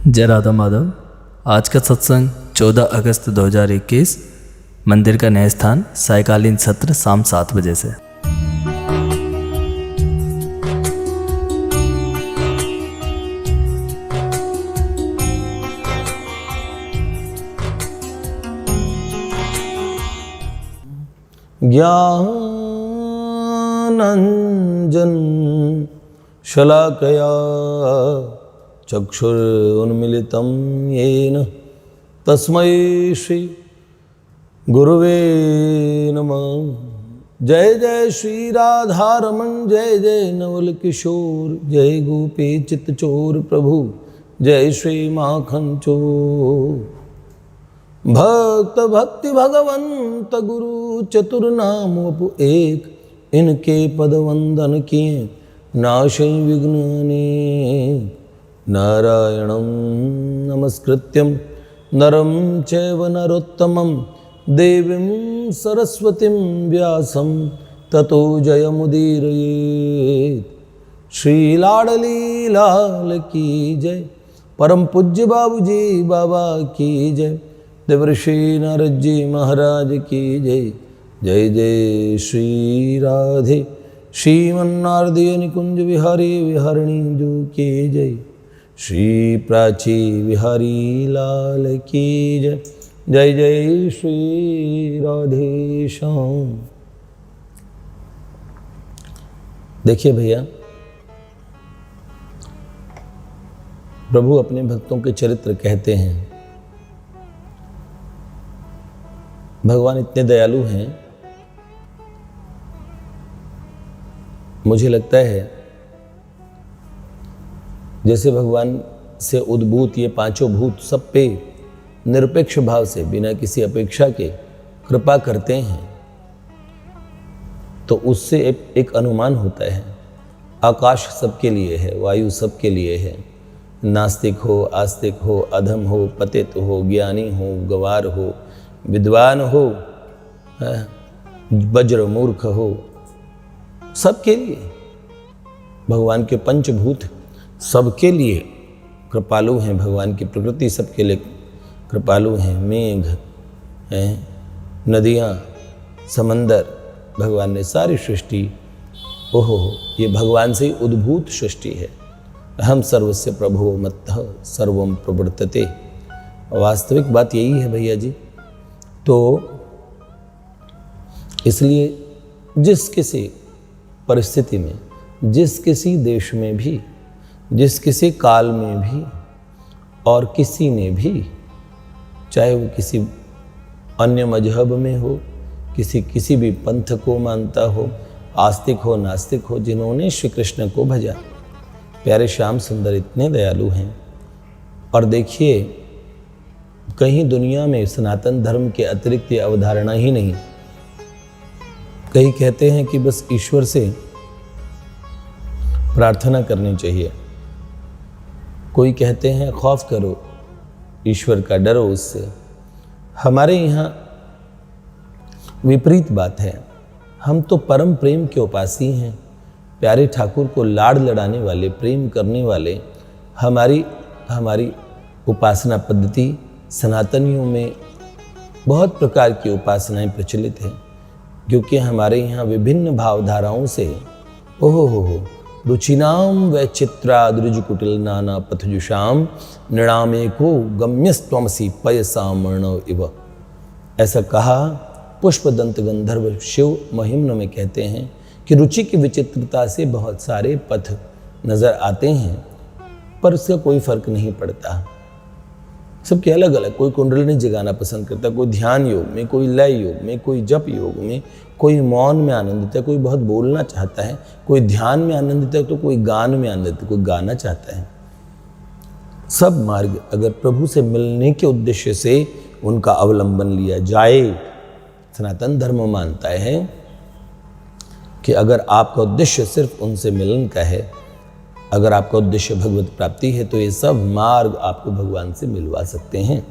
जय राधा माधव। आज का सत्संग 14 अगस्त 2021, मंदिर का नया स्थान, सायकालीन सत्र शाम 7 बजे से। ज्ञानांजन शलाकया चक्षुरुन्मीलितं येन तस्मै श्री गुरुवे नमः। जय जय श्री राधारमण, जय जय नवल किशोर, जय गोपी चित्तचोर प्रभु, जय श्री माखन चोर। भक्त भक्ति भगवंत गुरु चतुर्नाम वपु एक, इनके पद वंदन किए नाशै विघ्नानि। नारायणं नमस्कृत्यं नरं चैव नरोत्तमं, देवीं सरस्वतीं व्यासं ततो जयमुदीरयेत्। श्री लाडली लाल की जय, परम पूज्य बाबूजी बाबा की जय, देवर्षि नारद जी महाराज की जय। जय जय श्री राधे श्रीमन्नारदीय निकुंज विहारी विहारिणी जो की जय। श्री प्राची विहारी लाल की जय। जय जय श्री राधे श्याम। देखिए भैया, प्रभु अपने भक्तों के चरित्र कहते हैं। भगवान इतने दयालु हैं, मुझे लगता है जैसे भगवान से उद्भूत ये पांचों भूत सब पे निरपेक्ष भाव से बिना किसी अपेक्षा के कृपा करते हैं, तो उससे एक अनुमान होता है। आकाश सबके लिए है, वायु सबके लिए है, नास्तिक हो, आस्तिक हो, अधम हो, पतित हो, ज्ञानी हो, गवार हो, विद्वान हो, वज्र मूर्ख हो, सबके लिए भगवान के पंचभूत सबके लिए कृपालु हैं। भगवान की प्रकृति सबके लिए कृपालु हैं। मेघ हैं, नदियाँ, समंदर, भगवान ने सारी सृष्टि, ओहो, ये भगवान से ही उद्भूत सृष्टि है। हम सर्वस्य प्रभो मत्तः सर्वम प्रवर्तते। वास्तविक बात यही है भैया जी। तो इसलिए जिस किसी परिस्थिति में, जिस किसी देश में भी, जिस किसी काल में भी और किसी ने भी, चाहे वो किसी अन्य मजहब में हो, किसी भी पंथ को मानता हो, आस्तिक हो, नास्तिक हो, जिन्होंने श्री कृष्ण को भजा, प्यारे श्याम सुंदर इतने दयालु हैं। और देखिए, कहीं दुनिया में सनातन धर्म के अतिरिक्त ये अवधारणा ही नहीं। कई कहते हैं कि बस ईश्वर से प्रार्थना करनी चाहिए, कोई कहते हैं खौफ करो ईश्वर का, डरो उससे। हमारे यहाँ विपरीत बात है। हम तो परम प्रेम के उपासी हैं, प्यारे ठाकुर को लाड़ लड़ाने वाले, प्रेम करने वाले। हमारी उपासना पद्धति, सनातनियों में बहुत प्रकार की उपासनाएं प्रचलित हैं, क्योंकि हमारे यहाँ विभिन्न भावधाराओं से ओहो रुचिनाम वैचित्राद्रुजकुटिल नाना पथजुषाम नृणामेको गम्यस्त्वमसि पयसामर्णव इव। ऐसा कहा पुष्पदंत गंधर्व शिव महिम्न में कहते हैं कि रुचि की विचित्रता से बहुत सारे पथ नजर आते हैं, पर उसका कोई फर्क नहीं पड़ता। सबके अलग अलग, कोई कुंडलिनी जगाना पसंद करता है, कोई ध्यान योग में, कोई लय योग में, कोई जप योग में, कोई मौन में आनंदित है, कोई बहुत बोलना चाहता है, कोई ध्यान में आनंदित है, तो कोई गान में आनंदित है, कोई गाना चाहता है। सब मार्ग अगर प्रभु से मिलने के उद्देश्य से उनका अवलंबन लिया जाए, सनातन धर्म मानता है कि अगर आपका उद्देश्य सिर्फ उनसे मिलन का है, अगर आपका उद्देश्य भगवत प्राप्ति है, तो ये सब मार्ग आपको भगवान से मिलवा सकते हैं।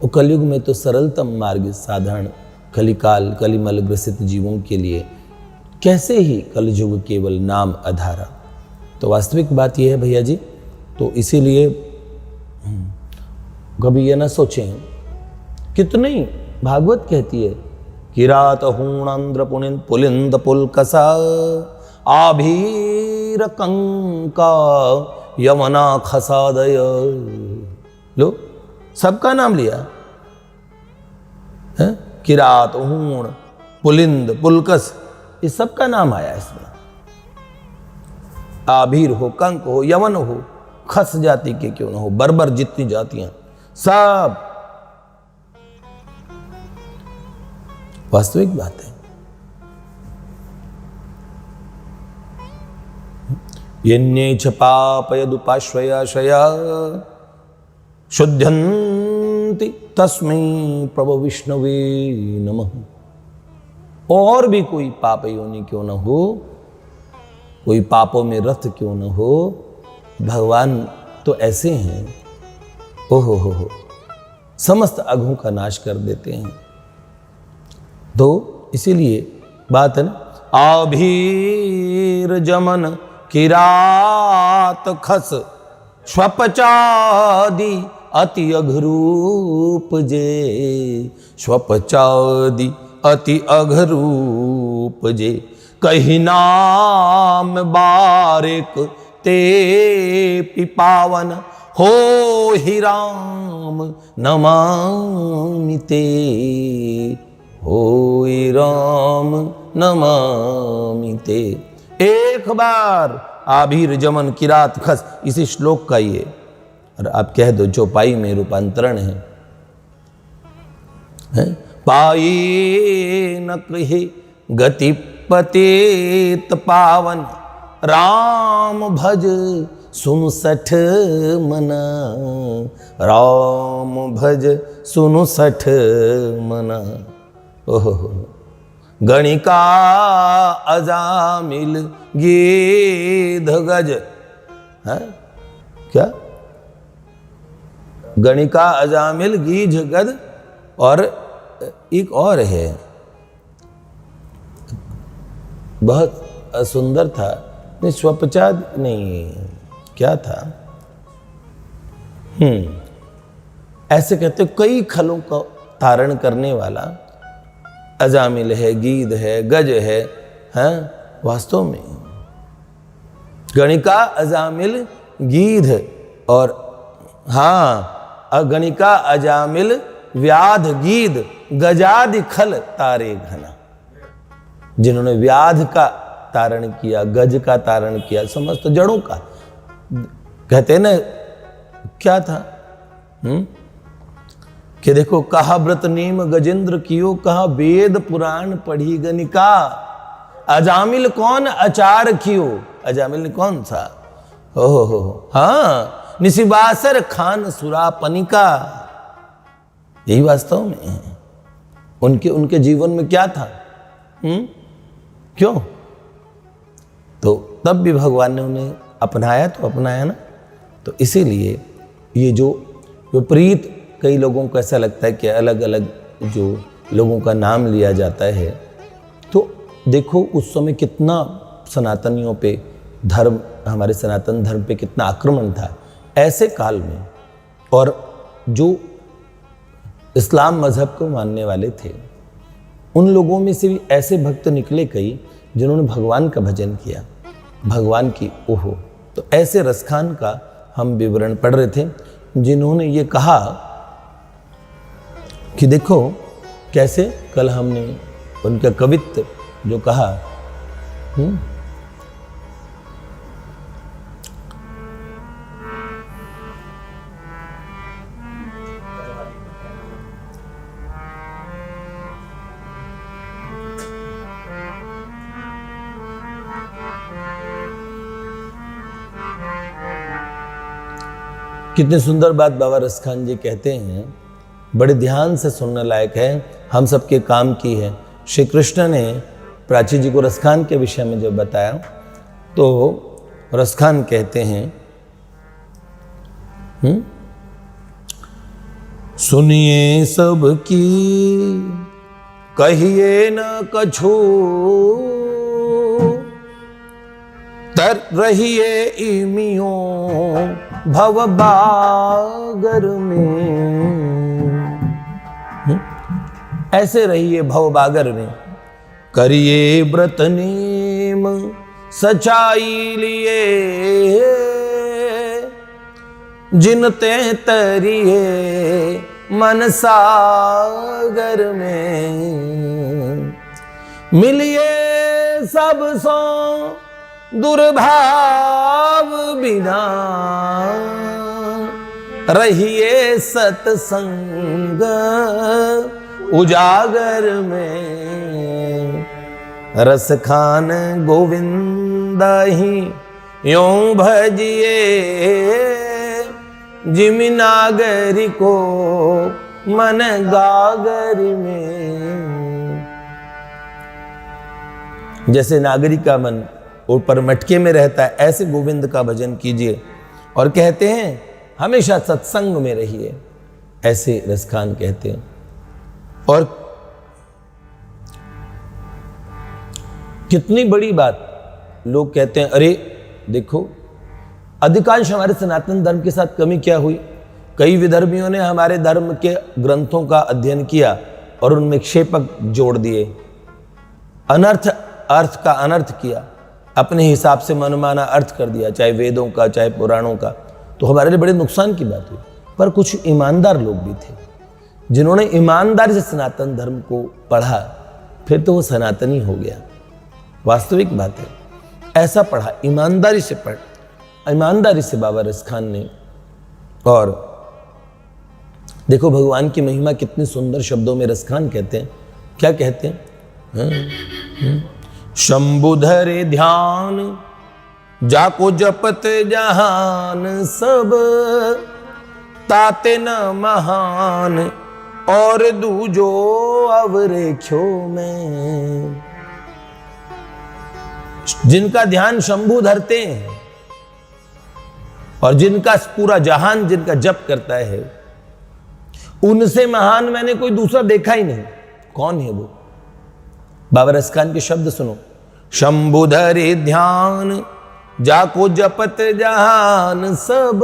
और कलयुग में तो सरलतम मार्ग साधारण कलिकाल कलिमल ग्रसित जीवों के लिए कैसे ही कलयुग केवल नाम आधारा। तो वास्तविक बात यह है भैया जी। तो इसीलिए कभी ये ना सोचें, कितनी भागवत कहती है, किरात हूणांध्र पुलिंद पुलकसा आभीर कंका यमना खसादय। लो, सबका नाम लिया है? किरात हूण पुलिंद पुलकस, ये सबका नाम आया इसमें। आभीर हो, कंक हो, यमन हो, खस जाति के क्यों ना हो, बर्बर जितनी जातियां, सब वास्तविक बात है। यन्ये च पापयदुपाश्रयाशया शुद्ध्यन्ति तस्मै प्रभु विष्णवे नमः। और भी कोई पाप योनि क्यों न हो, कोई पापों में रत क्यों न हो, भगवान तो ऐसे हैं, हो समस्त अघों का नाश कर देते हैं। तो इसीलिए बात है ना, आभीर जमन किरात खस स्वपचादि अति अघरूप जे, स्वपचादि अति अघरूप जे, कही नाम बारिक ते पिपावन हो ही राम नमामि ते, हो ही राम नमामि ते। एक बार आभीर जमन किरात खस, इसी श्लोक का ये, और आप कह दो चौपाई में रूपांतरण है? पाई न कहे गति पतित पावन, राम भज सुनु सठ मना, राम भज सुनु सठ मना। ओहो, गणिका अजामिल गीध गज, है क्या? गणिका अजामिल गीध गद, और एक और है, बहुत सुंदर था, नहीं स्वपचाद नहीं, क्या था, ऐसे कहते कई खलों का धारण करने वाला अजामिल है, गीध है, गज है, हैं? वास्तव में गणिका अजामिल गीध, और हाँ अगणिका अजामिल व्याध गीध गजादि खल तारे घना। जिन्होंने व्याध का तारण किया, गज का तारण किया, समस्त जड़ों का, कहते हैं ना, क्या था कि देखो, कहा व्रत नेम गजेंद्र कियो, कहा वेद पुराण पढ़ी गणिका, अजामिल कौन अचार कियो। अजामिल ने कौन था? हो हाँ, निशिबासर खान सुरापनिका। यही वास्तव में है। उनके जीवन में क्या था? क्यों? तो तब भी भगवान ने उन्हें अपनाया, तो अपनाया ना। तो इसीलिए ये जो विपरीत, कई लोगों को ऐसा लगता है कि अलग अलग जो लोगों का नाम लिया जाता है, तो देखो उस समय कितना सनातनियों पे, धर्म, हमारे सनातन धर्म पे कितना आक्रमण था ऐसे काल में। और जो इस्लाम मजहब को मानने वाले थे, उन लोगों में से भी ऐसे भक्त निकले कई जिन्होंने भगवान का भजन किया, भगवान की ओहो। तो ऐसे रसखान का हम विवरण पढ़ रहे थे, जिन्होंने ये कहा कि देखो कैसे, कल हमने उनका कवित्व जो कहा, कितनी सुंदर बात बाबा रसखान जी कहते हैं, बड़े ध्यान से सुनने लायक है, हम सबके काम की है। श्री कृष्ण ने प्राची जी को रसखान के विषय में जब बताया, तो रसखान कहते हैं, सुनिए सबकी कहिए न कछु, तर रहिए इमियों भवबागर में। ऐसे रहिए भवबागर में, करिए व्रत नेम सच्चाई लिए, जिनते तरिए मन सागर में। मिलिए सब सो दुर्भाव बिना, रहिए सत्संग उजागर में। रस खान गोविंद ही यों भजिए, जिमि नागरी को मन गागर में। जैसे नागरी का मन ऊपर मटके में रहता है, ऐसे गोविंद का भजन कीजिए। और कहते हैं हमेशा सत्संग में रहिए, ऐसे रसखान कहते हैं। और कितनी बड़ी बात, लोग कहते हैं अरे देखो, अधिकांश हमारे सनातन धर्म के साथ कमी क्या हुई। कई विधर्मियों ने हमारे धर्म के ग्रंथों का अध्ययन किया और उनमें क्षेपक जोड़ दिए, अर्थ का अनर्थ किया, अपने हिसाब से मनमाना अर्थ कर दिया, चाहे वेदों का चाहे पुराणों का। तो हमारे लिए बड़े नुकसान की बात हुई। पर कुछ ईमानदार लोग भी थे जिन्होंने ईमानदारी से सनातन धर्म को पढ़ा, फिर तो वो सनातनी हो गया। वास्तविक बात है, ऐसा पढ़ा, ईमानदारी से पढ़, ईमानदारी से बाबा रसखान ने। और देखो भगवान की महिमा कितनी सुंदर शब्दों में रसखान कहते हैं। क्या कहते हैं? शंभु धरे ध्यान जाको जपत जहान, सब ताते न महान और दूजो अवरेख्यो में। जिनका ध्यान शंभु धरते हैं और जिनका पूरा जहान जिनका जप करता है, उनसे महान मैंने कोई दूसरा देखा ही नहीं। कौन है वो? बाबा रसखान के शब्द सुनो। शंभु धरे ध्यान जाको जपत जहान, सब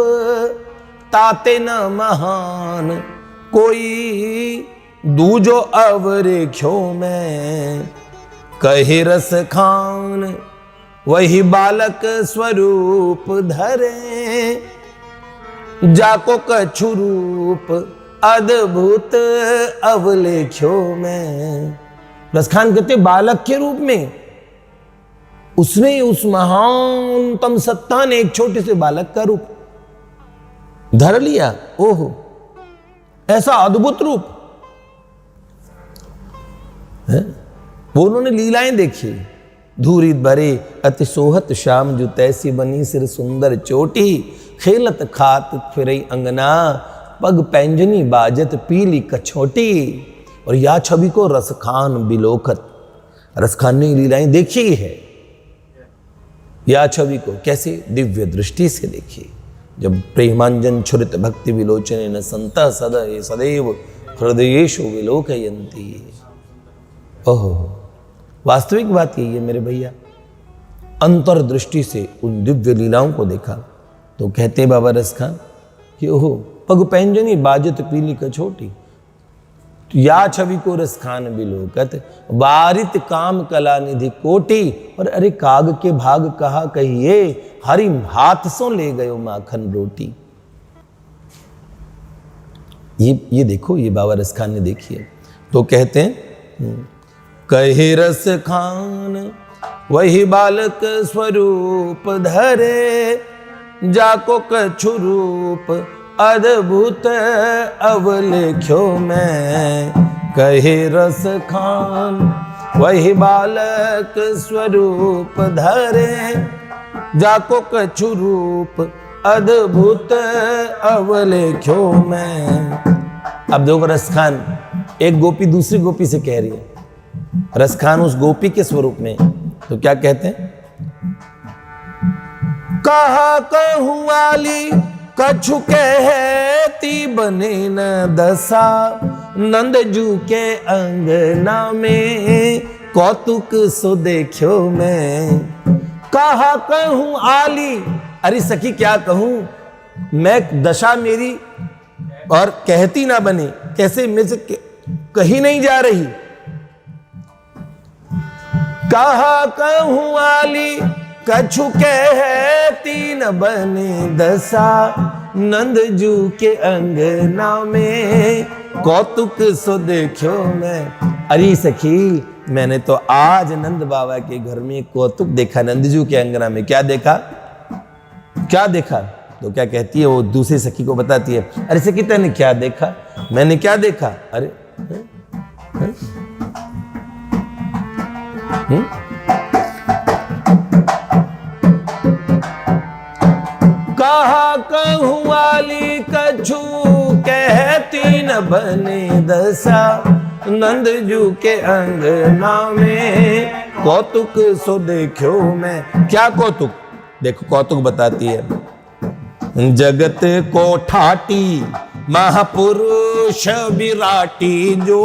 ताते न महान कोई दूजो अवरेख्यो में। कहे रसखान वही बालक स्वरूप धरे, जाको कछु रूप अद्भुत अवलेख्यो में। रसखान कहते बालक के रूप में उसने, उस महानतम सत्ता ने एक छोटे से बालक का रूप धर लिया। ओहो, ऐसा अद्भुत रूप है। वो उन्होंने लीलाएं देखी। धूरी भरे अति सोहत श्याम जो तैसी बनी सिर सुंदर चोटी, खेलत खात फिरई अंगना पग पैंजनी बाजत पीली कछोटी। और या छवि को रसखान बिलोकत, रसखान ने लीलाएं देखी है। या छवि को कैसे? दिव्य दृष्टि से देखी। जब प्रेमांजन छुरित भक्ति विलोचने न संता सदैव हृदयेषु विलोकयन्ति। ओहो, वास्तविक बात यही है मेरे भैया। अंतर्दृष्टि से उन दिव्य लीलाओं को देखा तो कहते हैं बाबा रसखान कि ओहो, पग पैंजनी बाजत पीली कछोटी, या छवि को रसखान बिलोकत, वारित काम कला निधि कोटि। और अरे काग के भाग कहा कहिए, हरि हाथ सो ले गयो माखन रोटी। ये देखो, ये बाबा रसखान ने देखी है। तो कहते हैं कहे रसखान वही बालक स्वरूप धरे, जाको कछु रूप अद्भुत अवलेख्यो में। कहे रसखान वही बालक स्वरूप धरे, जाको कछु रूप अद्भुत अवलेख्यो में। अब देखो रसखान, एक गोपी दूसरी गोपी से कह रही है, रसखान उस गोपी के स्वरूप में। तो क्या कहते हैं? कहा कहूं वाली कछु कहती बने न दशा, नंदजू के अंगना में कौतुक सो देखो मैं। कहा कहूं आली, अरे सखी क्या कहूं, मैं दशा मेरी और कहती ना बने, कैसे मेरे से कहीं नहीं जा रही। कहा कहूं वाली कछु कहती न बने दशा, नंद जू के अंगना में कौतुक सो देखो मैं। अरे सखी, मैंने तो आज नंद बाबा के घर में कौतुक देखा, नंदजू के अंगना में। क्या देखा? क्या देखा? तो क्या कहती है वो, दूसरी सखी को बताती है, अरे सखी तैने क्या देखा? मैंने क्या देखा? अरे कहा कहूं वाली कछु कहती न बने दशा, नंद जू के अंगना में कौतुक सो देखो मैं। क्या कौतुक? देखो कौतुक बताती है। जगत को ठाटी महापुरुष विराटी, जो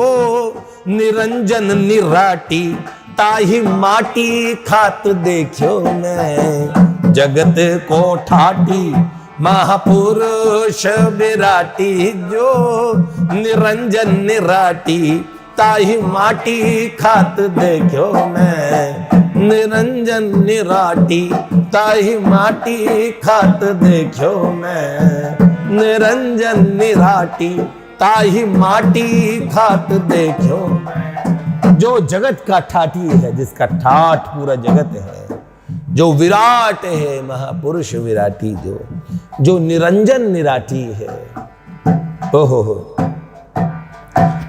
निरंजन निराटी ताही माटी खात देखो मैं। जगत को ठाटी महापुरुष विराटी, जो निरंजन निराटी ताही माटी खात देखो मैं। निरंजन निराटी ताही माटी खात देखो मैं। निरंजन निराटी ताही माटी खात देखो। जो जगत का ठाठी है, जिसका ठाठ पूरा जगत है, जो विराट है, महापुरुष विराटी, जो निरंजन निराटी है, ओहो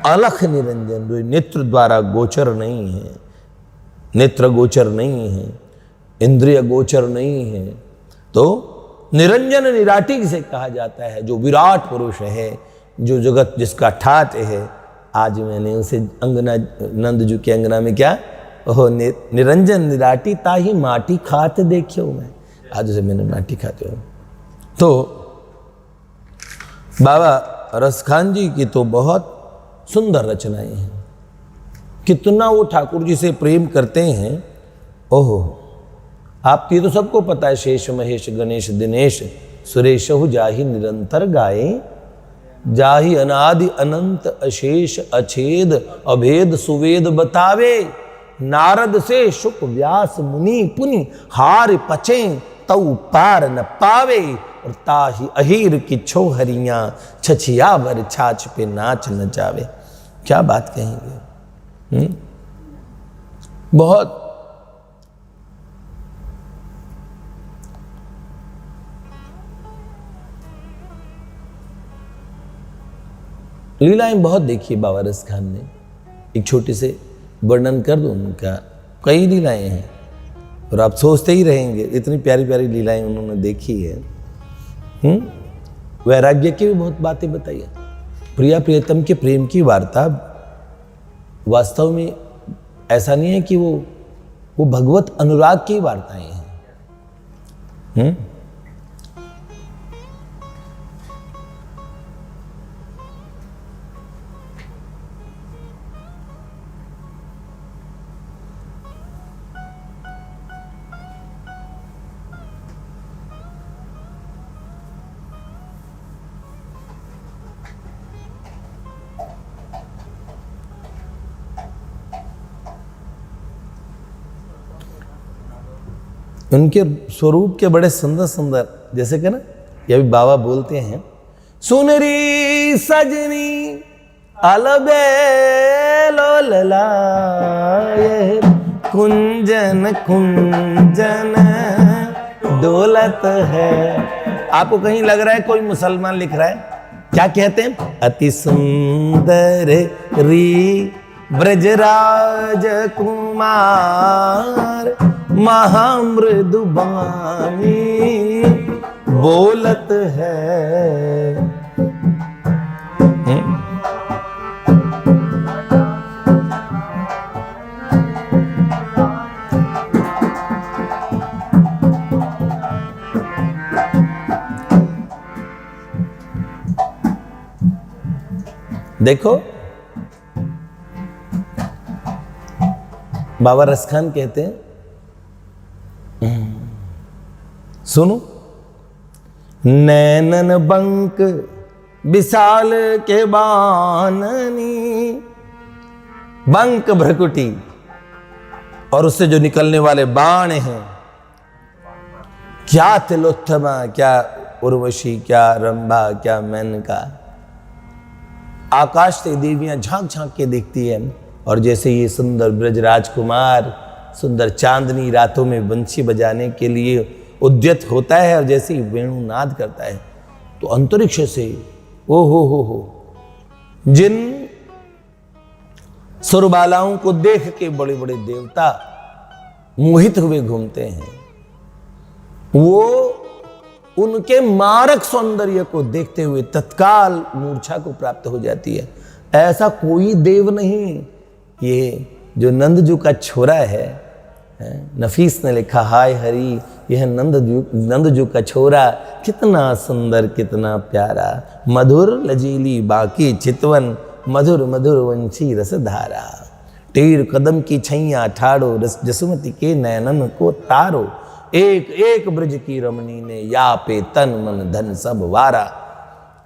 अलख निरंजन, जो नेत्र द्वारा गोचर नहीं है, नेत्र गोचर नहीं है, इंद्रिय गोचर नहीं है, तो निरंजन निराटी से कहा जाता है। जो विराट पुरुष है, जो जगत जिसका ठाठ है। आज मैंने उसे अंगना, नंदजू के अंगना में क्या, ओह निरंजन निराटी ताही माटी खाते देखियो मैं। आज उसे मैंने माटी खाते हो। तो बाबा रसखान जी की तो बहुत सुंदर रचनाएं हैं। कितना वो ठाकुर जी से प्रेम करते हैं। ओहो, आपको ये तो सबको पता है। शेष महेश गणेश दिनेश सुरेशहु जाहि निरंतर गाए, जाहि अनादि अनंत अशेष अछेद अभेद सुवेद बतावे। नारद से शुक व्यास मुनि पुनि हार पचे, तऊ पार न पावे। और ताहि अहीर की छो हरियां, छछिया वर छाछ पे नाच नचावे। क्या बात कहेंगे। बहुत लीलाएं बहुत देखी बाबा रसखान ने। एक छोटे से वर्णन कर दूं उनका। कई लीलाएं हैं और आप सोचते ही रहेंगे, इतनी प्यारी प्यारी लीलाएं उन्होंने देखी है। वैराग्य की भी बहुत बातें बताई है। प्रिया प्रियतम के प्रेम की वार्ता वास्तव में ऐसा नहीं है कि वो भगवत अनुराग की वार्ताएं हैं। उनके स्वरूप के बड़े सुंदर सुंदर, जैसे कि ना ये भी बाबा बोलते हैं, सुनरी सजनी अलबेलो ललाए, कुंजन कुंजन दौलत है। आपको कहीं लग रहा है कोई मुसलमान लिख रहा है? क्या कहते हैं? अति सुंदर री ब्रजराज कुमार, महामृदु बानी बोलत है। देखो बाबा रसखान कहते हैं, सुनो नैनन बंक विशाल के बाननी, बंक भ्रकुटी और उससे जो निकलने वाले बाण हैं, क्या तिलोत्तमा, क्या उर्वशी, क्या रंभा, क्या मेनका। आकाश से देवियां झांक झांक के देखती है, और जैसे ये सुंदर ब्रज राजकुमार सुंदर चांदनी रातों में बंशी बजाने के लिए उद्यत होता है, और जैसे ही वेणुनाद करता है तो अंतरिक्ष से ओ हो जिन सुरबालाओं को देख के बड़े बड़े देवता मोहित हुए घूमते हैं, वो उनके मारक सौंदर्य को देखते हुए तत्काल मूर्छा को प्राप्त हो जाती है। ऐसा कोई देव नहीं। ये जो नंदजू का छोरा है, नफीस ने लिखा, हाय हरि, यह नंदजू का छोरा कितना सुंदर, कितना प्यारा, मधुर लजीली बाकी चितवन, मधुर मधुर वंशी रसधारा, टेढ़ कदम की छैया ठाड़ो, रस जसुमती के नैनन को तारो, एक एक ब्रज की रमणी ने या पे तन मन धन सब वारा।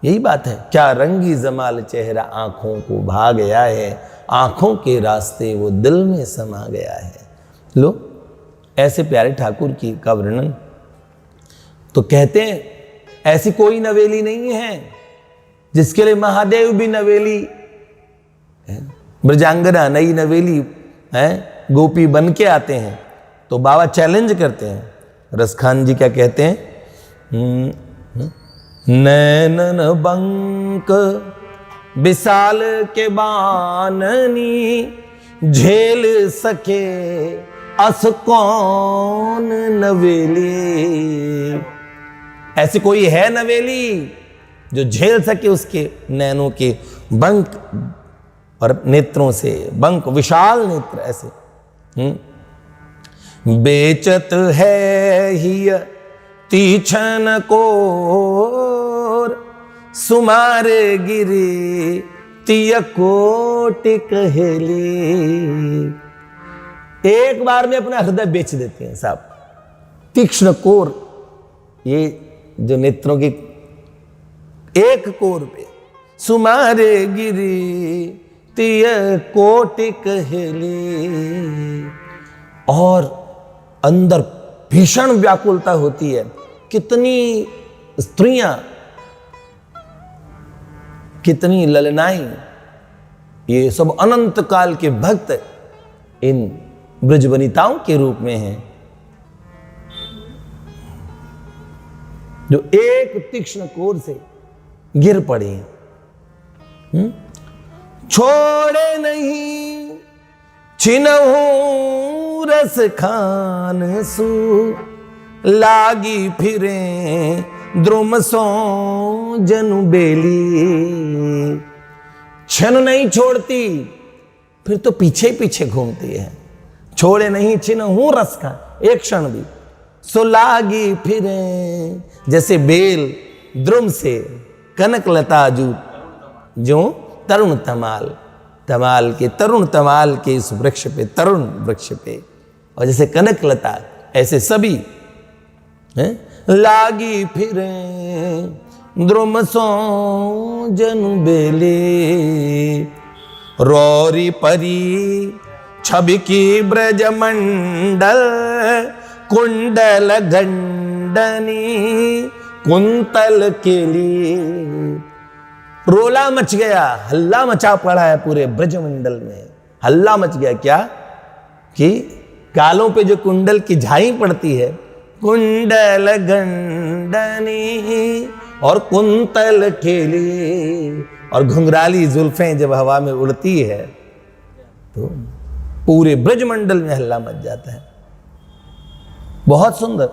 यही बात है, क्या रंगी जमाल चेहरा आंखों को भा गया है, आंखों के रास्ते वो दिल में समा गया है। लो, ऐसे प्यारे ठाकुर की का वर्णन तो कहते हैं ऐसी कोई नवेली नहीं है जिसके लिए महादेव भी नवेली, ब्रजांगना नई नवेली है, गोपी बन के आते हैं। तो बाबा चैलेंज करते हैं। रसखान जी क्या कहते हैं? नैनन बंक विशाल के बाननी, झेल सके अस कौन नवेली। ऐसी कोई है नवेली जो झेल सके उसके नैनों के बंक और नेत्रों से, बंक विशाल नेत्र ऐसे। बेचत है ही तीछन कोर, सुमारे गिरी तिय कोटि कहेली। एक बार में अपना हृदय बेच देते हैं साहब। तीक्ष्ण कोर, ये जो नेत्रों की एक कोर पे, सुमारे गिरी तिय कोटि कहेली, और अंदर भीषण व्याकुलता होती है। कितनी स्त्रियां, कितनी ललनाई, ये सब अनंत काल के भक्त इन ब्रजवनिताओं के रूप में हैं, जो एक तीक्ष्ण कोर से गिर पड़े। छोड़े नहीं छिनहु रस खान सु, लागी फिरे द्रुम सो जनु बेली। क्षण नहीं छोड़ती, फिर तो पीछे पीछे घूमती है। छोड़े नहीं छिनहु रस खान, एक क्षण भी। सो लागी फिरे, जैसे बेल द्रुम से कनक लता जो तरुण तमाल, तमाल के तरुण तमाल के इस वृक्ष पे, तरुण वृक्ष पे, और जैसे कनक लता ऐसे सभी लागी फिरे द्रुम सो जनु बेले। रौरी परी छवि की ब्रज मंडल, कुंडल गंडनी कुंतल के लिए। रोला मच गया, हल्ला मचा पड़ा है पूरे ब्रजमंडल में। हल्ला मच गया क्या? कि गालों पे जो कुंडल की झाई पड़ती है, कुंडल गंडनी और कुंतल के लिए, और घुंघराली जुल्फें जब हवा में उड़ती है तो पूरे ब्रजमंडल में हल्ला मच जाता है। बहुत सुंदर,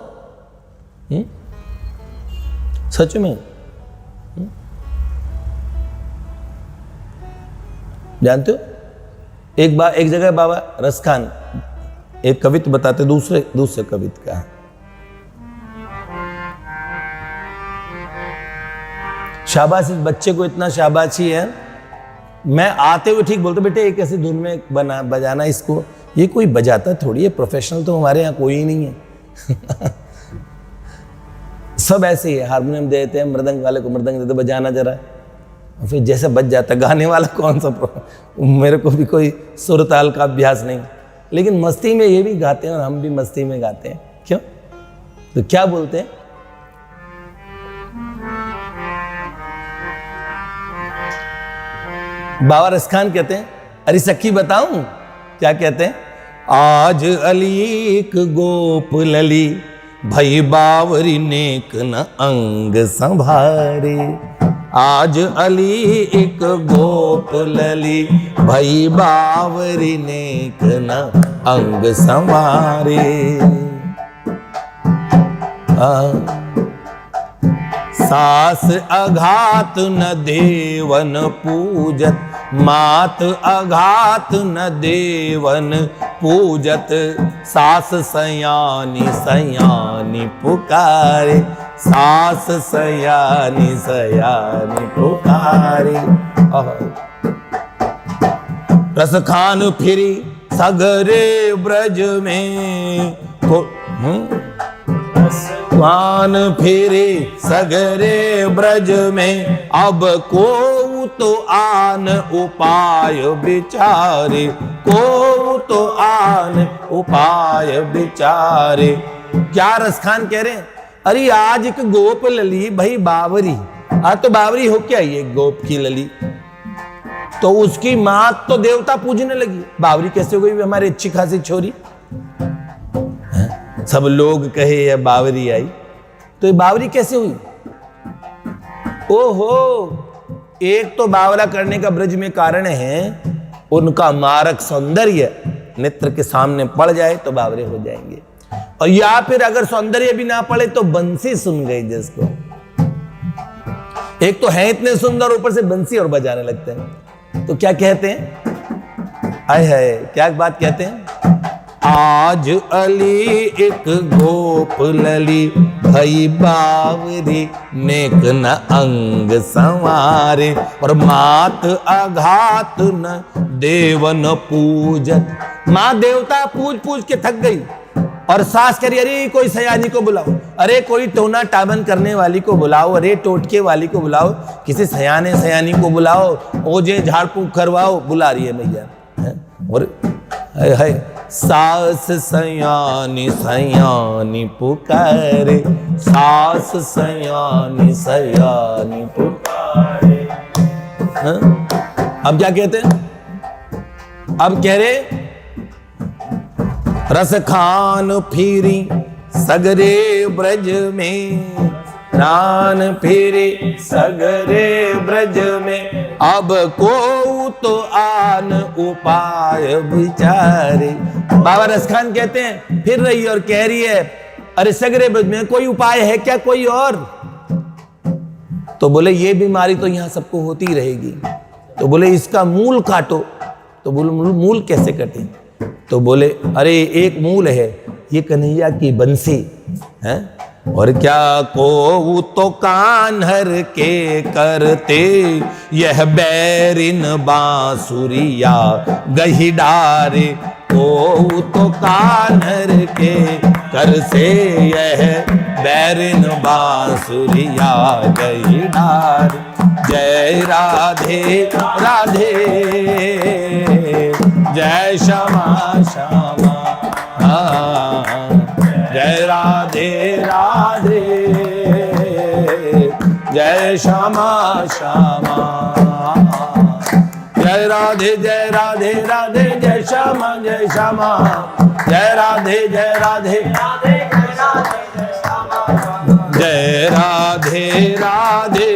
सच में। जानते हो, एक जगह बाबा रसखान एक कवित बताते, दूसरे कवित का है। शाबाशी, बच्चे को इतना शाबाशी है, मैं आते हुए ठीक बोलते, बेटे एक ऐसी धुन में बजाना इसको। ये कोई बजाता थोड़ी है, प्रोफेशनल तो हमारे यहाँ कोई ही नहीं है। सब ऐसे ही है, हारमोनियम दे देते हैं, मृदंग वाले को मृदंग देते बजाना जरा, और फिर जैसे बज जाता। गाने वाला कौन सा मेरे को भी कोई सुर ताल का अभ्यास नहीं, लेकिन मस्ती में ये भी गाते हैं और हम भी मस्ती में गाते हैं। क्यों? तो क्या बोलते हैं, बाबा रसखान कहते हैं, अरे सखी बताऊं क्या कहते हैं, आज अलीक गोप लली भई बावरी नेक न अंग संभारे। आज अली एक गोप लली भई बावरी नेक न अंग संवारे। सास अघात न देवन पूजत, मात अघात न देवन पूजत, सास सयानी सयानी पुकारे, सास सयानी सयानी पुकारे। रसखान फिरी सगरे ब्रज में, खान फिरे सगरे ब्रज में, अब को तो आन उपाय विचारे, को तो आन उपाय विचारे। क्या रसखान कह रहे हैं, अरे आज एक गोप लली भाई बावरी, आज तो बावरी हो क्या ये गोप की लली, तो उसकी मां तो देवता पूजने लगी, बावरी कैसे हो गई हमारी अच्छी खासी छोरी। सब लोग कहे ये बावरी आई, तो ये बावरी कैसे हुई? ओहो, एक तो बावरा करने का ब्रज में कारण है उनका मारक सौंदर्य, नेत्र के सामने पड़ जाए तो बावरे हो जाएंगे, और या फिर अगर सौंदर्य भी ना पड़े तो बंसी सुन गई जिसको। एक तो है इतने सुंदर, ऊपर से बंसी और बजाने लगते हैं, तो क्या कहते हैं, आए है क्या बात कहते हैं, आज अली एक गोप लली भई बावरी नेक न अंग संवारे, और मात अघात न देवन पूजत, मां देवता पूज पूज के थक गई, और सास करी अरे कोई सयानी को बुलाओ, अरे कोई टोना टाबन करने वाली को बुलाओ, अरे टोटके वाली को बुलाओ, किसी सयाने सयानी को बुलाओ, ओजे झाड़ फूंक करवाओ, बुला रही है मैया। और है सास सयानी सयानी पुकारे, सास सयानी सयानी पुकारे। अब क्या कहते हैं, अब कह रहे रसखान फिरी सगरे ब्रज में, नान फिरे सगरे ब्रज में, अब को तो आन उपाय विचारे। बाबा रसखान कहते हैं फिर रही और कह रही है, अरे सगरे ब्रज में कोई उपाय है क्या कोई और? तो बोले ये बीमारी तो यहां सबको होती रहेगी, तो बोले इसका मूल काटो, तो बोले मूल कैसे कटे? तो बोले अरे एक मूल है, ये कन्हैया की बंसी है, और क्या को तो कान्हर के करते, यह बैरिन बांसुरिया गही डारे, को तो कान्हर के कर से, यह बैरिन बांसुरिया गही डारे। जय राधे राधे, जय श्यामा श्यामा, जय राधे राधे, जय श्यामा श्यामा, जय राधे राधे, जय श्यामा जय श्यामा, जय राधे राधे, जय राधे राधे,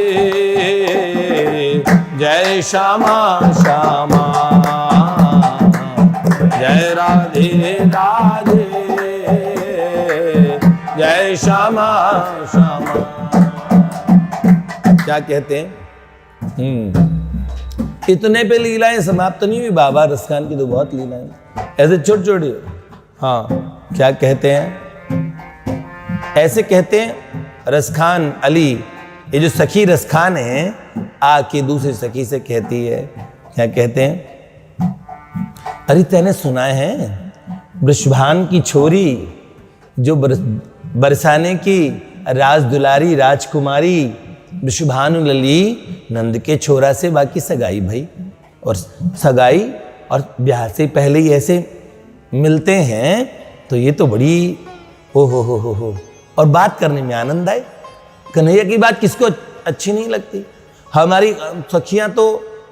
जय श्यामा श्यामा, जय राधे राधे, जय श्यामा श्यामा। क्या कहते हैं, इतने पे लीलाएं समाप्त नहीं हुई, बाबा रसखान की तो बहुत लीलाएं ऐसे छोटी छोटी। हाँ क्या कहते हैं, ऐसे कहते हैं रसखान अली, ये जो सखी रसखान है आके दूसरी सखी से कहती है, क्या कहते हैं, अरे तैने सुना है वृषभान की छोरी जो बरसाने की राज दुलारी राजकुमारी विश्वभानु लली नंद के छोरा से बाकी सगाई भाई, और सगाई और ब्याह से पहले ही ऐसे मिलते हैं तो ये तो बड़ी ओ हो और बात करने में आनंद आए। कन्हैया की बात किसको अच्छी नहीं लगती? हमारी सखियां तो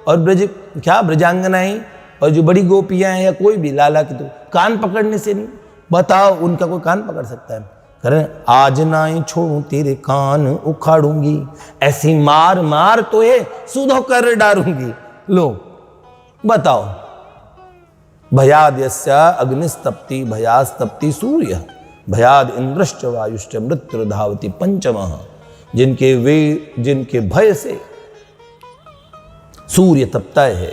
और ब्रजांगनाएं और जो बड़ी गोपियां हैं या कोई भी लाला की, तो कान पकड़ने से नहीं, बताओ उनका कोई कान पकड़ सकता है? करें आज नाई छोड़ू तेरे कान उखाड़ूंगी, ऐसी मार मार तो ये सुधो कर डारूंगी। लो बताओ, भयाद यस्य अग्निस्तप्ति भयास्तप्ति सूर्य, भयाद इंद्रश्च वायुश्च मृत्यु धावती पंचमः। जिनके भय से सूर्य तपता है,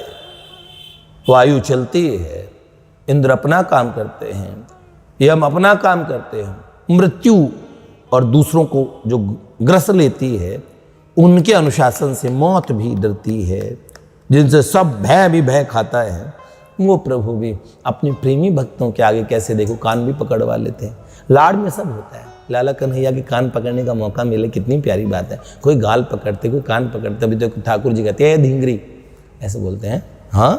वायु चलती है, इंद्र अपना काम करते हैं, यम अपना काम करते हैं, मृत्यु और दूसरों को जो ग्रस लेती है उनके अनुशासन से मौत भी डरती है, जिनसे सब भय भी भय खाता है, वो प्रभु भी अपने प्रेमी भक्तों के आगे कैसे देखो कान भी पकड़वा लेते हैं। लाड़ में सब होता है। लाला कन्हैया के कान पकड़ने का मौका मिले कितनी प्यारी बात है। कोई गाल पकड़ते, कोई कान पकड़ते। अभी तो ठाकुर जी कहते हैं धिंगरी, ऐसे बोलते हैं। हाँ,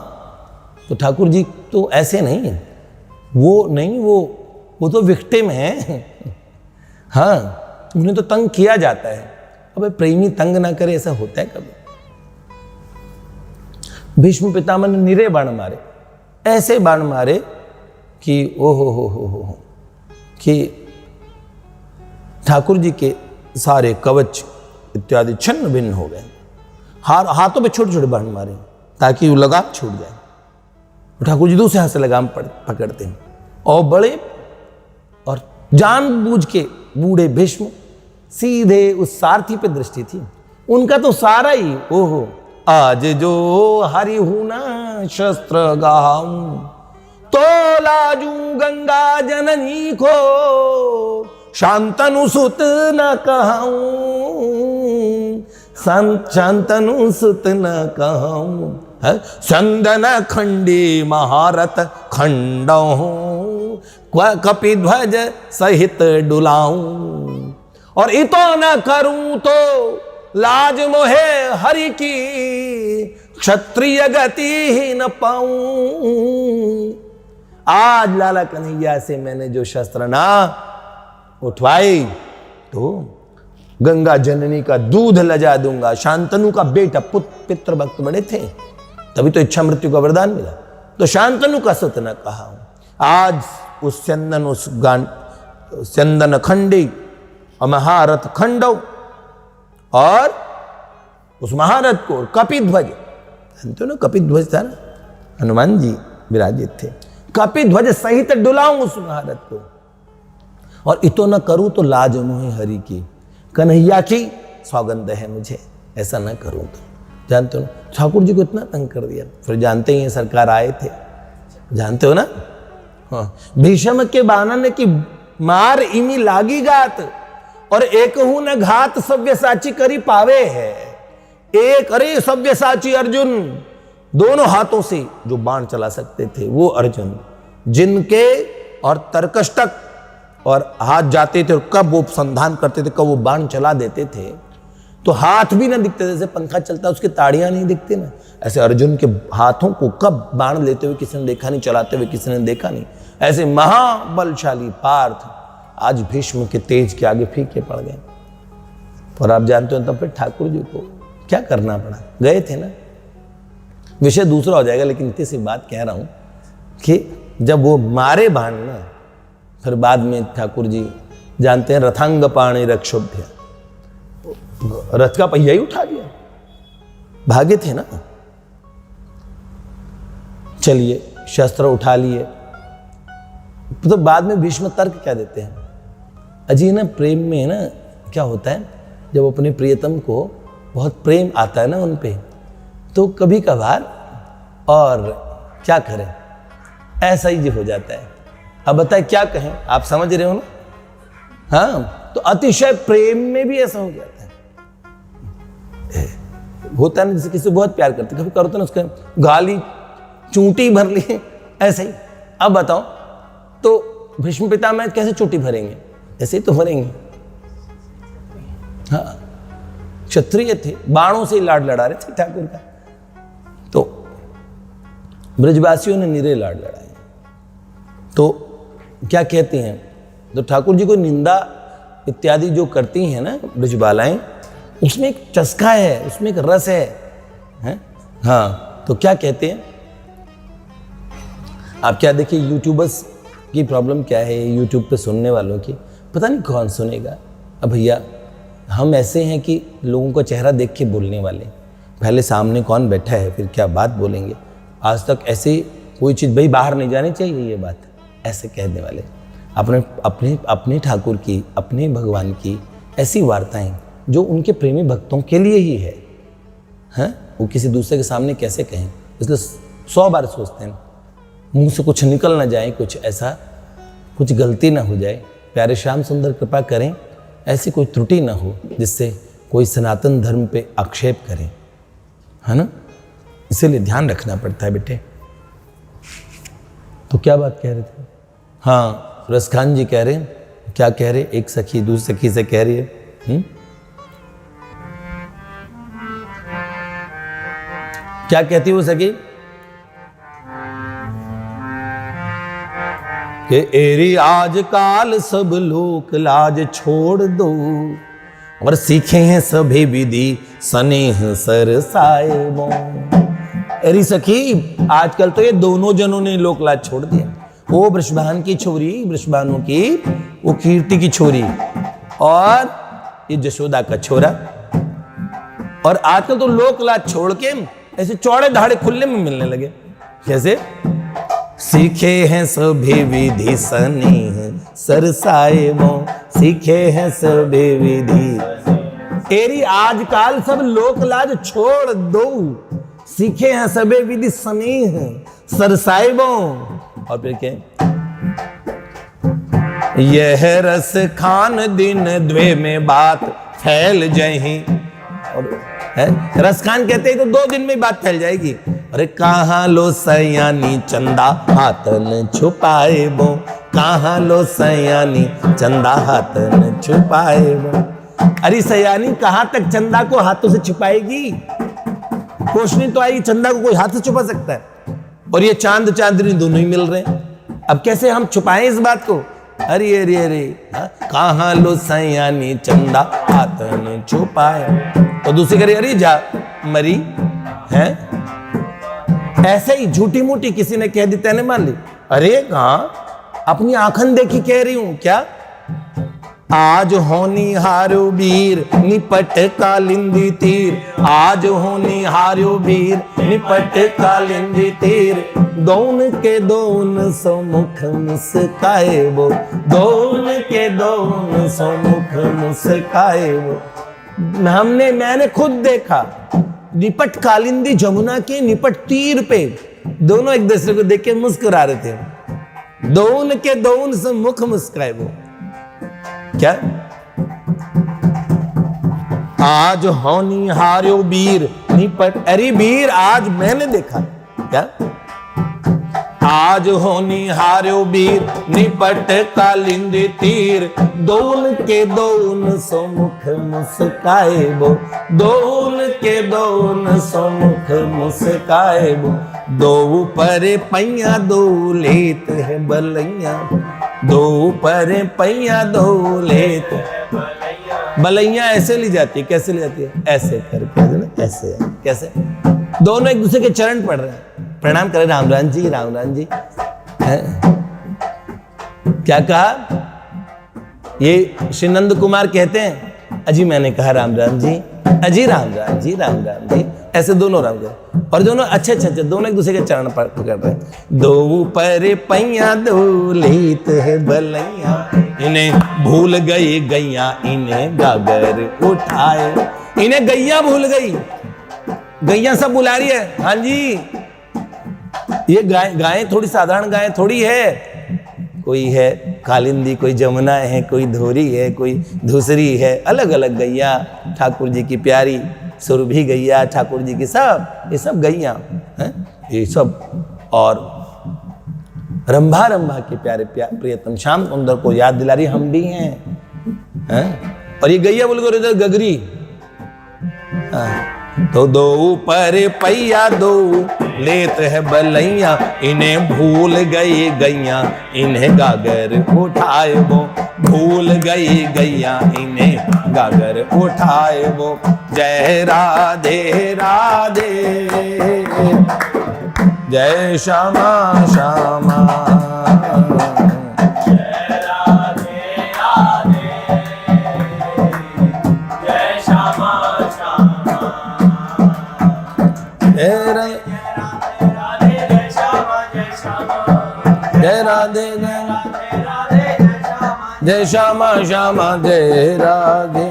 तो ठाकुर जी तो ऐसे नहीं, वो तो विक्टिम है। हाँ, उन्हें तो तंग किया जाता है। अब प्रेमी तंग ना करे, ऐसा होता है कभी? भीष्म पितामह ने निरे बाण मारे, ऐसे बाण मारे कि ओ हो कि ठाकुर जी के सारे कवच इत्यादि छिन्न भिन्न हो गए। हाथों पे छोटे छोटे बाण मारे ताकि वो लगाम छूट जाए। ठाकुर जी दूसरे हाथ से लगाम पकड़ते हैं और बड़े और जानबूझ के बूढ़े भीष्म सीधे उस सारथी पे दृष्टि थी। उनका तो सारा ही ओहो, आज जो हरि हुना शस्त्र गाऊं तो लाजू गंगा जननी को शांतनु सुत न कहूं, शांतनु सुत न कहूं। चंदन खंडी महारथ खंडो कपिध्वज सहित डुलाऊं, और इतो न करूं तो लाज मोहे हरि की क्षत्रिय गति ही न पाऊं। आज लाला कन्हैया से मैंने जो शस्त्र ना उठवाई तो गंगा जननी का दूध लजा दूंगा। शांतनु का बेटा पितृ भक्त बड़े थे, तभी तो इच्छा मृत्यु का वरदान मिला। तो शांतनु का सुत न कहा। आज उस चंदन खंडी और महारथ खंडो और उस महारथ को कपिध्वज, जानते हो ना कपिध्वज था ना, हनुमान जी विराजित थे। कपिध्वज सहित डुलाऊं उस महारथ को, और इतो न करूं तो लाज मोहे हरि की। कन्हैया की सौगंध है मुझे, ऐसा न करूं तो। जानते हो ना ठाकुर जी को इतना तंग कर दिया। फिर जानते ही हैं सरकार आए थे, जानते हो ना। हाँ, भीष्म के बानन की मार इमी लागी गात, और एक हूं न घात सव्यसाची करी पावे है। एक अरे सव्यसाची अर्जुन, दोनों हाथों से जो बाण चला सकते थे वो अर्जुन, जिनके और तर्कष्टक और हाथ जाते थे और कब वो संधान करते थे, कब वो बाण चला देते थे, तो हाथ भी ना दिखते। जैसे पंखा चलता है उसकी ताड़ियां नहीं दिखती ना, ऐसे अर्जुन के हाथों को कब बाण लेते हुए किसी ने देखा नहीं, चलाते हुए किसी ने देखा नहीं। ऐसे महाबलशाली पार्थ आज भीष्म के तेज के आगे फीके पड़ गए। और आप जानते हो तब फिर ठाकुर जी को क्या करना पड़ा, गए थे ना। विषय दूसरा हो जाएगा, लेकिन इतनी सी बात कह रहा हूं कि जब वो मारे बाण ना, फिर बाद में ठाकुर जी जानते हैं रथांग पाणी रक्षोभ्य, रथ का पहिया ही उठा दिया, भागे थे ना। चलिए शस्त्र उठा लिए, तो बाद में भीष्म तर्क क्या देते हैं। अजी ना प्रेम में ना क्या होता है, जब अपने प्रियतम को बहुत प्रेम आता है ना उन पे, तो कभी कभार और क्या करें, ऐसा ही हो जाता है। अब बताए क्या कहें, आप समझ रहे हो ना। हाँ, तो अतिशय प्रेम में भी ऐसा हो जाता है। होता है ना, जैसे किसी बहुत प्यार करते, कभी करो तो ना उसका गाली चूंटी भर ली, ऐसे ही। अब बताओ तो भीष्म पितामह कैसे चोटी भरेंगे, ऐसे ही तो भरेंगे। हाँ, क्षत्रिय थे, बाणों से लाड लड़ा रहे थे ठाकुर का। तो ब्रजवासियों ने निरे लाड लड़ाए। तो क्या कहते हैं, तो ठाकुर जी को निंदा इत्यादि जो करती हैं ना ब्रजबालाएं, उसमें एक चस्का है, उसमें एक रस है? हाँ, तो क्या कहते हैं, आप क्या देखिए, यूट्यूबर्स की प्रॉब्लम क्या है, यूट्यूब पे सुनने वालों की, पता नहीं कौन सुनेगा। अब भैया हम ऐसे हैं कि लोगों का चेहरा देख के बोलने वाले, पहले सामने कौन बैठा है फिर क्या बात बोलेंगे। आज तक ऐसे कोई चीज़ भाई बाहर नहीं जानी चाहिए, ये बात ऐसे कहने वाले, अपने अपने अपने ठाकुर की, अपने भगवान की ऐसी वार्ताएं जो उनके प्रेमी भक्तों के लिए ही है, हैं? वो किसी दूसरे के सामने कैसे कहें, इसलिए 100 बार सोचते हैं, मुंह से कुछ निकल ना जाए, कुछ ऐसा कुछ गलती ना हो जाए। प्यारे श्याम सुंदर कृपा करें, ऐसी कोई त्रुटि ना हो जिससे कोई सनातन धर्म पे आक्षेप करे, है ना, इसीलिए ध्यान रखना पड़ता है बेटे। तो क्या बात कह रहे थे? हाँ, रसखान जी कह रहे हैं, क्या कह रहे, एक सखी दूसरी सखी से कह रही है, क्या कहती है वो सखी कि एरी आजकाल सब लोक लाज छोड़ दो और सीखे हैं सभी विधि स्नेह सरसाएबो। एरी सखी, आजकल तो ये दोनों जनों ने लोक लाज छोड़ दिया, वो वृषभान की छोरी, वृषभानु की, वो कीर्ति की छोरी और ये जशोदा का छोरा, और आजकल तो लोक लाज छोड़ के ऐसे चौड़े धाड़े खुले में मिलने लगे। कैसे? सीखे हैं सभी विधि स्नेह सरसाएबो, सीखे हैं सभी विधि। एरी आजकल सब लोक लाज छोड़ दो, सीखे हैं सभी विधि स्नेह सरसाएबो। और फिर क्या, यह रस खान दिन द्वे में बात फैल जाए, और रस खान कहते हैं तो 2 दिन में बात फैल जाएगी। अरे कहाँ लो सयानी चंदा हाथन छुपाए बो, कहाँ लो सयानी चंदा हाथन छुपाए बो। अरे सयानी कहाँ तक चंदा को हाथों से छुपाएगी? कोशनी तो आई, चंदा को कोई हाथ से छुपा सकता है? और ये चांद चांदनी दोनों ही मिल रहे हैं, अब कैसे हम छुपाएं इस बात को? अरे अरे अरे, कहाँ लो सयानी चंदा हाथन छुपाए। और दूसरी करी, अरे जा मरी है, ऐसे ही झूठी मूठी किसी ने कह दी, तैने मान ली। अरे कहाँ, अपनी आंखन देखी कह रही हूं क्या? आज होनी हारो वीर निपट कालिंदी तीर, आज होनी हारो वीर निपट कालिंदी तीर, दोन के दोन सम्मुख मुस्काए वो, दोन के दोन सम्मुख मुस्काए वो। मैंने खुद देखा, निपट कालिंदी जमुना के निपट तीर पे दोनों एक दूसरे को देख के मुस्कुरा रहे थे, दोन के दोन सम्मुख मुस्काए वो। क्या? आज होनी हारो वीर निपट, अरे वीर आज मैंने देखा, क्या? आज होनी हारो वीर निपट कालिंदी तीर, दोन के दोन सम्मुख मुस्काए वो, दोन के दोन सम्मुख मुस्काए वो। दो परे पैया दो लेत है बलैया, दो परे पैया दो लेत बलैया। ऐसे ली जाती है, कैसे ली जाती है? ऐसे करके, ऐसे कैसे? दोनों एक दूसरे के चरण पड़ रहे हैं, प्रणाम करें, राम राम जी, राम राम जी। क्या कहा? ये श्री नंद कुमार कहते हैं, अजी मैंने कहा राम राम जी, अजी राम राम जी, राम राम जी, ऐसे दोनों राम कर, और दोनों अच्छे दोनों एक दूसरे के चरण पकड़ रहे हैं। दो पर पैया दो लेत है बलैया, इन्हें भूल गई गैया इन्हें गागर उठाए, इन्हें गैया भूल गई, गैया सब बुला रही है। हाँ जी, ये गाय थोड़ी साधारण गाय थोड़ी है, कोई है कालिंदी, कोई जमुना है, कोई धोरी है, कोई धूसरी है, अलग अलग गैया ठाकुर जी की प्यारी, सुरभि गैया ठाकुर जी की, सब ये सब गैया हैं, ये सब। और रंभा रंभा के प्यारे प्रियतम श्याम सुंदर को याद दिला रही हम भी हैं। और ये गैया बोल कर इधर गगरी। तो दो ऊपर पैया दो लेत है बलैया, इन्हें भूल गई गैया इन्हें गागर उठाए वो, भूल गई गैया इन्हें गागर उठाए वो। जय राधे राधे, जय श्यामा श्यामा, जय राधे राधे, जय श्यामा श्यामा, जय राधे जय श्यामा जय श्यामा, जय राधे जय राधे जय श्यामा श्यामा, जय राधे।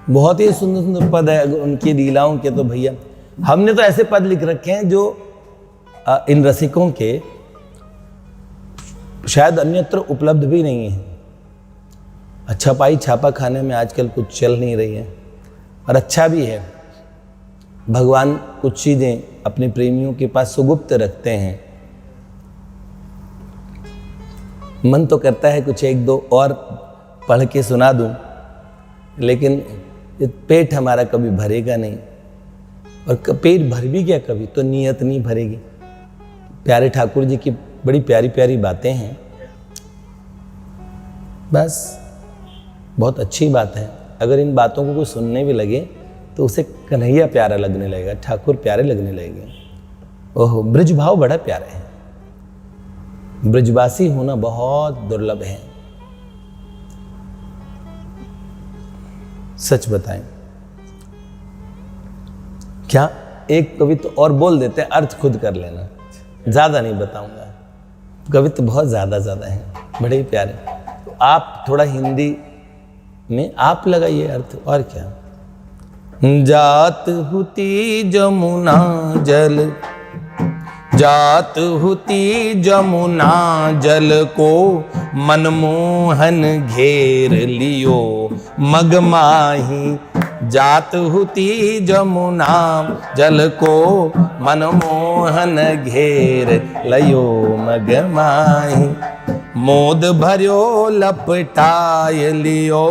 बहुत ही सुंदर सुंदर पद है उनकी लीलाओं के। तो भैया हमने तो ऐसे पद लिख रखे हैं जो इन रसिकों के शायद अन्यत्र उपलब्ध भी नहीं है। अच्छा पाई छापा खाने में आजकल कुछ चल नहीं रही है, और अच्छा भी है। भगवान कुछ चीजें अपने प्रेमियों के पास सुगुप्त रखते हैं। मन तो करता है कुछ एक दो और पढ़ के सुना दूं, लेकिन पेट हमारा कभी भरेगा नहीं, और पेट भर भी गया कभी तो नीयत नहीं भरेगी। प्यारे ठाकुर जी की बड़ी प्यारी प्यारी बातें हैं, बस बहुत अच्छी बात है। अगर इन बातों को कोई सुनने भी लगे तो उसे कन्हैया प्यारा लगने लगेगा, ठाकुर प्यारे लगने लगेंगे। ओहो, ब्रज भाव बड़ा प्यारा है। ब्रजवासी होना बहुत दुर्लभ है, सच बताएं। क्या एक कवित्व और बोल देते हैं, अर्थ खुद कर लेना, ज्यादा नहीं बताऊंगा। कवित्व बहुत ज्यादा है, बड़े ही प्यारे। तो आप थोड़ा हिंदी में आप लगाइए अर्थ, और क्या। जात हुती जमुना जल, जात हुती जमुना जल को मनमोहन घेर लियो मगमाही। जात हुती जमुना जल को मनमोहन घेर लियो मगमाही। मोद भर्यो लपटाय लियो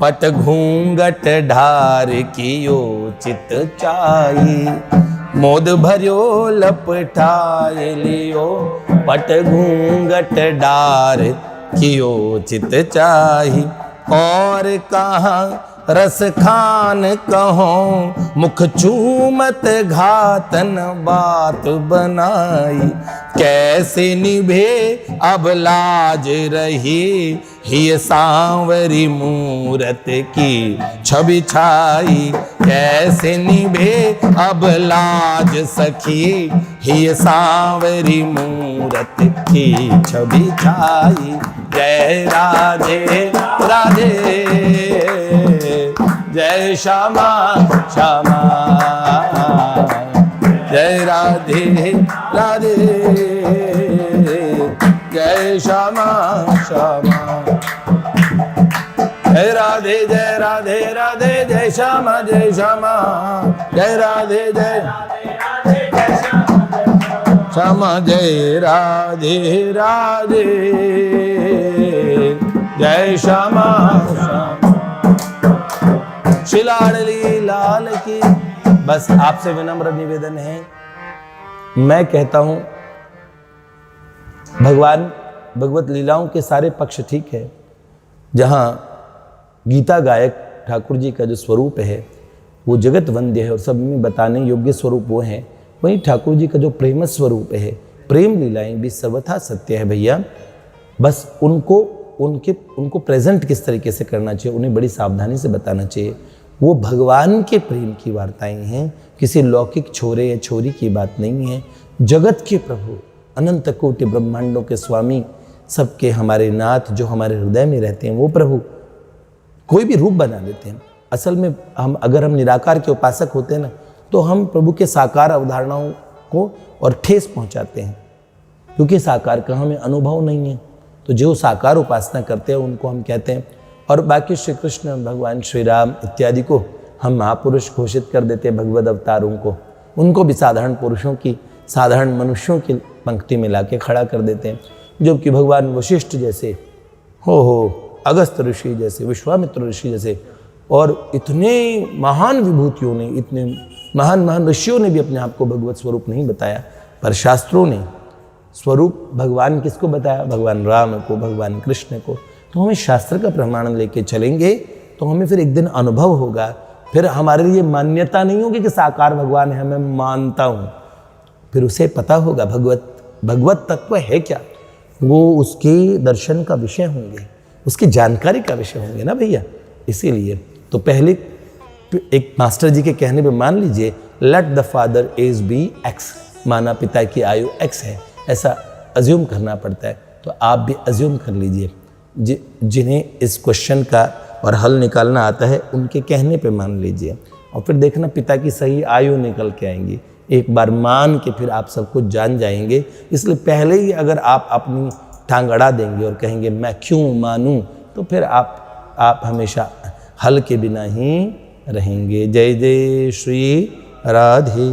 पट घूंघट ढार कियो चित चाही। मोद भर्यो लपटाय लियो पट घूंघट डार कियो चित चाही। और कहाँ रस खान कहो मुख चूमत घातन बात बनाई। कैसे निभे अब लाज रही ही सांवरी मूरत की छवि छाई। कैसे निभे अब लाज सखी ही सांवरी मूरत की छवि छाई। जय राधे राधे, जय श्यामा श्यामा, जय राधे राधे, जय श्यामा श्यामा, जय राधे राधे, जय श्यामा जय राधे श्यामा, जय राधे राधे, जय श्यामा श्यामा। श्री लाडली लाल की। बस आपसे विनम्र निवेदन है, मैं कहता हूं भगवान भगवत लीलाओं के सारे पक्ष ठीक है। जहां गीता गायक ठाकुर जी का जो स्वरूप है वो जगत वंद्य है और सब में बताने योग्य स्वरूप वो है, वहीं ठाकुर जी का जो प्रेम स्वरूप है, प्रेम लीलाएं भी सर्वथा सत्य है भैया। बस उनको प्रेजेंट किस तरीके से करना चाहिए, उन्हें बड़ी सावधानी से बताना चाहिए। वो भगवान के प्रेम की वार्ताएं हैं, किसी लौकिक छोरे या छोरी की बात नहीं है। जगत के प्रभु, अनंत कोटि ब्रह्मांडों के स्वामी, सबके हमारे नाथ जो हमारे हृदय में रहते हैं, वो प्रभु कोई भी रूप बना देते हैं। असल में अगर हम निराकार के उपासक होते हैं ना, तो हम प्रभु के साकार अवधारणाओं को और ठेस पहुंचाते हैं, क्योंकि साकार का हमें अनुभव नहीं है। तो जो साकार उपासना करते हैं उनको हम कहते हैं। और बाकी श्री कृष्ण भगवान श्री राम इत्यादि को हम महापुरुष घोषित कर देते हैं, भगवद अवतारों को। उनको भी साधारण पुरुषों की, साधारण मनुष्यों की पंक्ति में लाके खड़ा कर देते हैं। जबकि भगवान वशिष्ठ जैसे हो अगस्त ऋषि जैसे, विश्वामित्र ऋषि जैसे और इतने महान विभूतियों ने, इतने महान महान ऋषियों ने भी अपने आप को भगवत स्वरूप नहीं बताया, पर शास्त्रों ने स्वरूप भगवान किसको बताया? भगवान राम को, भगवान कृष्ण को। तो हमें शास्त्र का प्रमाण लेके चलेंगे तो हमें फिर एक दिन अनुभव होगा, फिर हमारे लिए मान्यता नहीं होगी कि साकार भगवान है, मैं मानता हूँ। फिर उसे पता होगा भगवत तत्व है क्या, वो उसके दर्शन का विषय होंगे, उसकी जानकारी का विषय होंगे ना भैया। इसीलिए तो पहले एक मास्टर जी के कहने पे मान लीजिए, let the father age be x, माना पिता की आयु एक्स है, ऐसा अज्यूम करना पड़ता है। तो आप भी अज्यूम कर लीजिए, जिन्हें इस क्वेश्चन का और हल निकालना आता है उनके कहने पे मान लीजिए, और फिर देखना पिता की सही आयु निकल के आएंगी। एक बार मान के फिर आप सब कुछ जान जाएंगे। इसलिए पहले ही अगर आप अपनी टांग अड़ा देंगे और कहेंगे मैं क्यों मानूं, तो फिर आप हमेशा हल के बिना ही रहेंगे। जय जय श्री राधे।